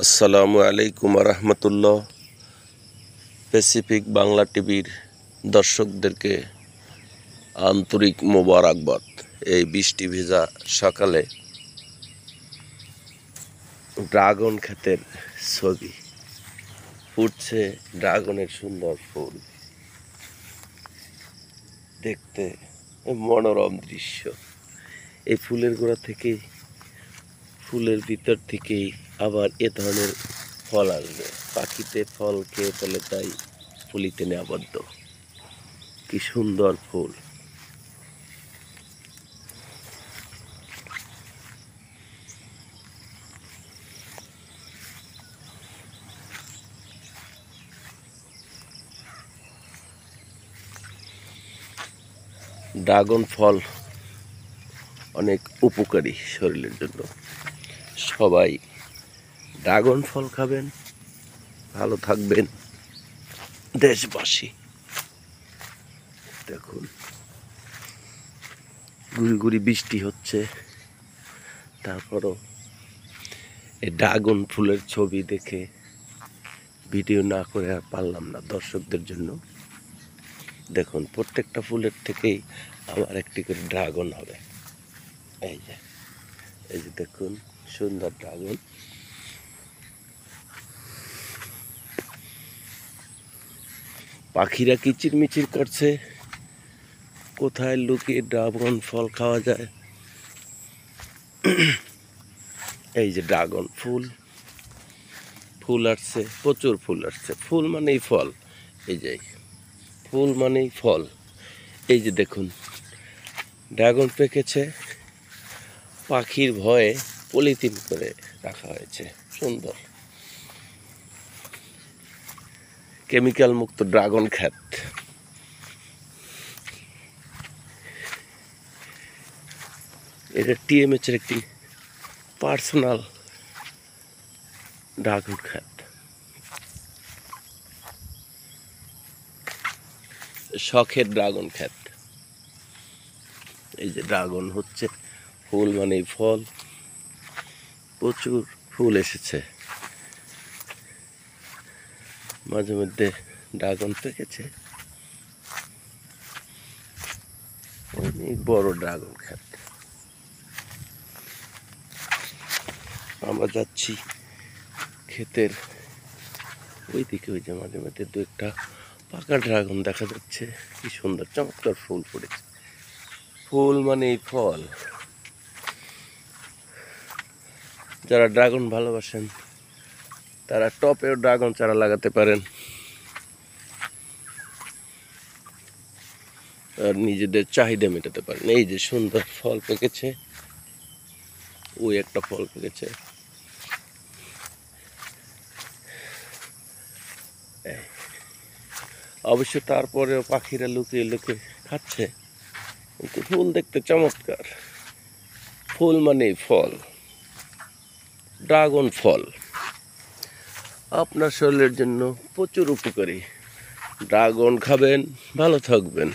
আসসালামু আলাইকুম রহমতুল্লাহ। প্যাসিফিক বাংলা টিভির দর্শকদেরকে আন্তরিক মোবারকবাদ। এই বৃষ্টি ভেজা সকালে ড্রাগন ক্ষেতের ছবি ফুটছে, ড্রাগনের সুন্দর ফুল দেখতে মনোরম দৃশ্য। এই ফুলের গোড়া থেকেই, ফুলের ভিতর থেকেই আবার এ ধরনের ফল আসবে। পাখিতে ফল খেয়ে ফেলে, তাই ফুলিতে আবদ্ধ। কি সুন্দর ফুল! ড্রাগন ফল অনেক উপকারী শরীরের জন্য। সবাই ড্রাগন ফল খাবেন, ভালো থাকবেন দেশবাসী। দেখুন, গুড়ি গুড়ি বৃষ্টি হচ্ছে, তারপরও এই ড্রাগন ফুলের ছবি দেখে ভিডিও না করে আর পারলাম না দর্শকদের জন্য। দেখুন, প্রত্যেকটা ফুলের থেকেই আমার একটি করে ড্রাগন হবে। এই যে দেখুন, সুন্দর ড্রাগন। পাখিরা কিচিরমিচির করছে, কোথায় লুকিয়ে ড্রাগন ফল খাওয়া যায়। এই যে ড্রাগন ফুল, ফুল আসছে, প্রচুর ফুল আসছে। ফুল মানেই ফল। এই যে ফুল মানেই ফল। এই যে দেখুন, ড্রাগন পেকেছে, পাখির ভয়ে পলিথিন করে রাখা হয়েছে। সুন্দর কেমিক্যাল মুক্ত ড্রাগন ক্ষেত। এটা টিএমএচ এর একটি পার্সোনাল ড্রাগন ক্ষেত। শখের ড্রাগন ক্ষেত। এই যে ড্রাগন হচ্ছে, ফুল মানেই ফল। প্রচুর ফুল এসেছে, মাঝে মধ্যে ড্রাগন পেকেছে। অনেক বড় ড্রাগন ক্ষেত। আমরা যাচ্ছি ক্ষেতের ওই দিকে। ওই যে মাঝে মধ্যে দু একটা পাকা ড্রাগন দেখা যাচ্ছে। কি সুন্দর চমৎকার ফুল পড়েছে। ফুল মানেই ফল। যারা ড্রাগন ভালোবাসেন তারা টপেও ড্রাগন চারা লাগাতে পারেন, আর নিজেদের চাহিদা মেটাতে পারেন। এই যে সুন্দর ফল পেকেছে, ওই একটা ফল পেকেছে। অবশ্য তারপরেও পাখিরা লুকিয়ে লুকিয়ে খাচ্ছে, কিন্তু ফুল দেখতে চমৎকার। ফুল মানেই ফল, ড্রাগন ফল আপনার শরীরের জন্য প্রচুর উপকারী। ড্রাগন খাবেন, ভালো থাকবেন।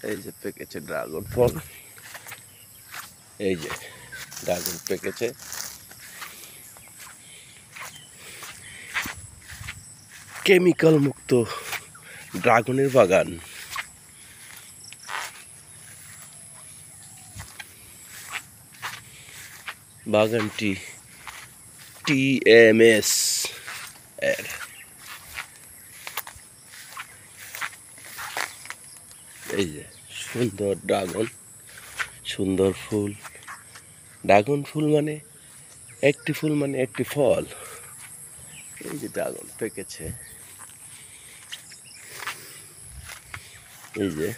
এই যে পেকেছে ড্রাগন ফল। এই যে ড্রাগন পেকেছে। কেমিক্যাল মুক্ত ড্রাগনের বাগান। বাগানটি টিএমএস এর। এই যে সুন্দর ড্রাগন, সুন্দর ফুল। ড্রাগন ফুল মানে একটি ফুল মানে একটি ফল। এই যে ড্রাগন পেকেছে। এই যে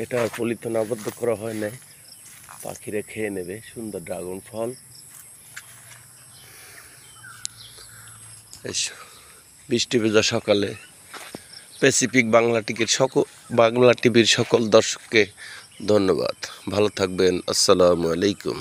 এটা আর পলিথিন আবদ্ধ করা হয় নাই, পাখিরা খেয়ে নেবে। সুন্দর ড্রাগন ফল। বৃষ্টি ভেজা সকালে প্যাসিফিক বাংলা টিভির সকল দর্শককে ধন্যবাদ। ভালো থাকবেন। আসসালামু আলাইকুম।